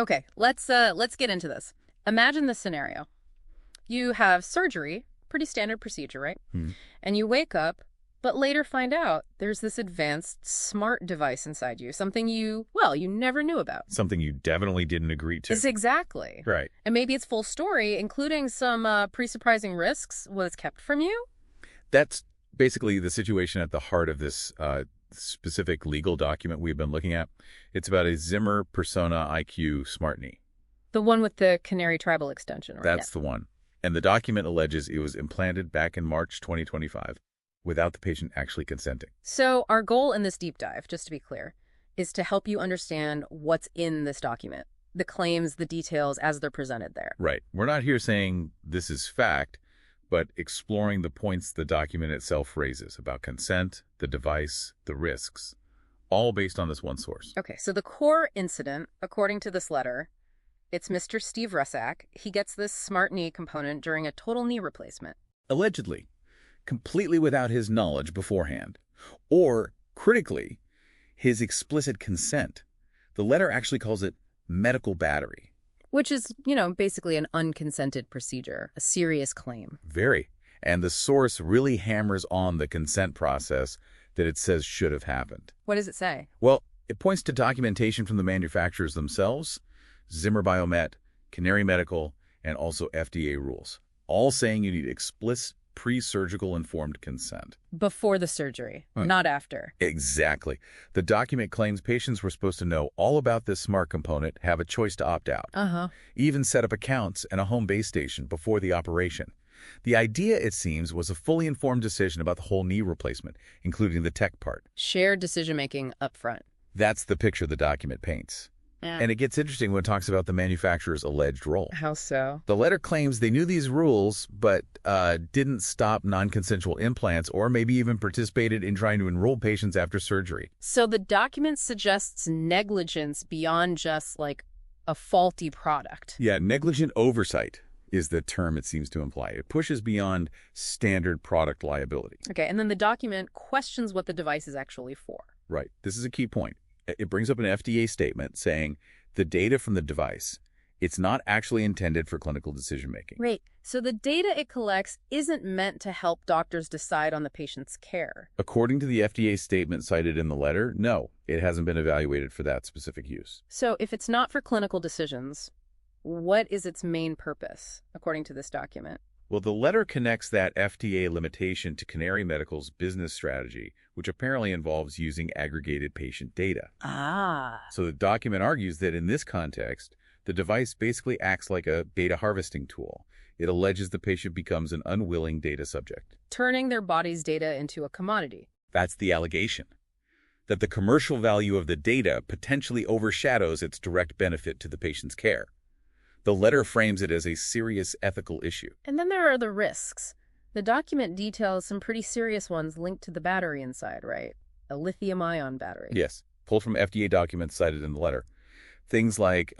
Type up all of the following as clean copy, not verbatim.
Okay, let's get into this. Imagine this scenario. You have surgery, pretty standard procedure, right? Hmm. And you wake up, but later find out there's this advanced smart device inside you, something you never knew about. Something you definitely didn't agree to. It's exactly. Right. And maybe its full story, including some pretty surprising risks, was kept from you? That's basically the situation at the heart of this specific legal document we've been looking at. It's about a Zimmer Persona IQ smart knee. The one with the Canary Tribal extension, right? That's the one. And the document alleges it was implanted back in March 2025 without the patient actually consenting. So our goal in this deep dive, just to be clear, is to help you understand what's in this document, the claims, the details as they're presented there. Right. We're not here saying this is fact, but exploring the points the document itself raises about consent, the device, the risks, all based on this one source. Okay, so the core incident, according to this letter, it's Mr. Steve Rusak. He gets this smart knee component during a total knee replacement. Allegedly, completely without his knowledge beforehand, or, critically, his explicit consent. The letter actually calls it medical battery. Which is, basically an unconsented procedure, a serious claim. Very. And the source really hammers on the consent process that it says should have happened. What does it say? Well, it points to documentation from the manufacturers themselves, Zimmer Biomet, Canary Medical, and also FDA rules, all saying you need explicit pre-surgical informed consent. Before the surgery, not after. Exactly. The document claims patients were supposed to know all about this smart component, have a choice to opt out, even set up accounts and a home base station before the operation. The idea, it seems, was a fully informed decision about the whole knee replacement, including the tech part. Shared decision-making up front. That's the picture the document paints. Yeah. And it gets interesting when it talks about the manufacturer's alleged role. How so? The letter claims they knew these rules, but didn't stop non-consensual implants or maybe even participated in trying to enroll patients after surgery. So the document suggests negligence beyond just, like, a faulty product. Yeah, negligent oversight is the term it seems to imply. It pushes beyond standard product liability. Okay, and then the document questions what the device is actually for. Right. This is a key point. It brings up an FDA statement saying the data from the device, it's not actually intended for clinical decision-making. Right. So the data it collects isn't meant to help doctors decide on the patient's care. According to the FDA statement cited in the letter, no, it hasn't been evaluated for that specific use. So if it's not for clinical decisions, what is its main purpose, according to this document? Well, the letter connects that FDA limitation to Canary Medical's business strategy, which apparently involves using aggregated patient data. Ah. So the document argues that in this context, the device basically acts like a data harvesting tool. It alleges the patient becomes an unwilling data subject. Turning their body's data into a commodity. That's the allegation. That the commercial value of the data potentially overshadows its direct benefit to the patient's care. The letter frames it as a serious ethical issue. And then there are the risks. The document details some pretty serious ones linked to the battery inside, right? A lithium-ion battery. Yes, pulled from FDA documents cited in the letter. Things like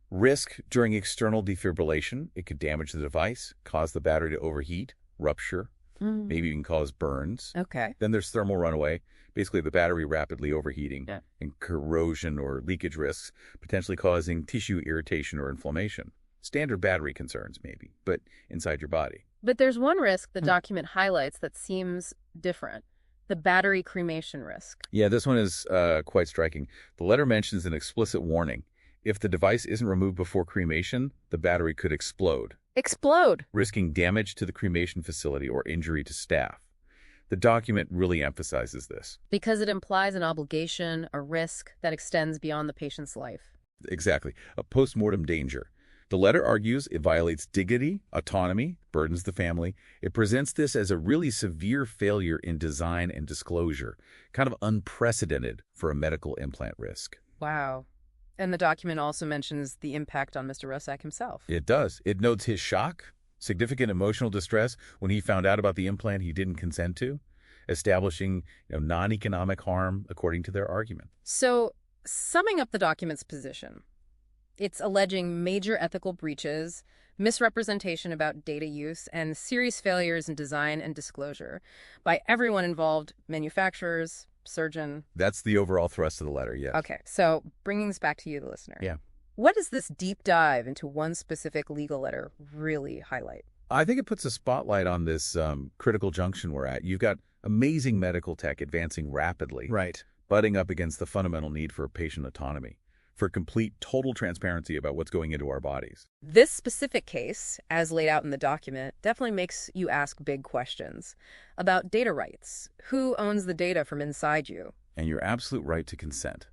risk during external defibrillation. It could damage the device, cause the battery to overheat, rupture, maybe even cause burns. Okay. Then there's thermal runaway, basically the battery rapidly overheating, Yeah. and corrosion or leakage risks, potentially causing tissue irritation or inflammation. Standard battery concerns, maybe, but inside your body. But there's one risk the document highlights that seems different. The battery cremation risk. Yeah, this one is quite striking. The letter mentions an explicit warning. If the device isn't removed before cremation, the battery could explode. Explode! Risking damage to the cremation facility or injury to staff. The document really emphasizes this. Because it implies an obligation, a risk that extends beyond the patient's life. Exactly. A post-mortem danger. The letter argues it violates dignity, autonomy, burdens the family. It presents this as a really severe failure in design and disclosure, kind of unprecedented for a medical implant risk. Wow. And the document also mentions the impact on Mr. Rusak himself. It does. It notes his shock, significant emotional distress when he found out about the implant he didn't consent to, establishing non-economic harm according to their argument. So, summing up the document's position, it's alleging major ethical breaches, misrepresentation about data use, and serious failures in design and disclosure by everyone involved, manufacturers, surgeon. That's the overall thrust of the letter, yes. Okay, so bringing this back to you, the listener. Yeah. What does this deep dive into one specific legal letter really highlight? I think it puts a spotlight on this critical junction we're at. You've got amazing medical tech advancing rapidly, Right. butting up against the fundamental need for patient autonomy, for complete, total transparency about what's going into our bodies. This specific case, as laid out in the document, definitely makes you ask big questions about data rights. Who owns the data from inside you? And your absolute right to consent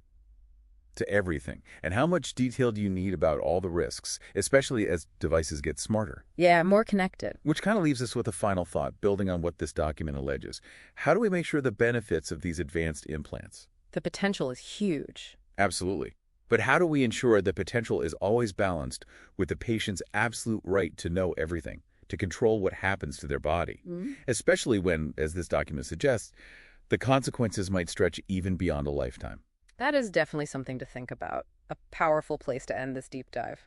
to everything. And how much detail do you need about all the risks, especially as devices get smarter? Yeah, more connected. Which kind of leaves us with a final thought, building on what this document alleges. How do we make sure the benefits of these advanced implants? The potential is huge. Absolutely. But how do we ensure the potential is always balanced with the patient's absolute right to know everything, to control what happens to their body? Especially when, as this document suggests, the consequences might stretch even beyond a lifetime. That is definitely something to think about. A powerful place to end this deep dive.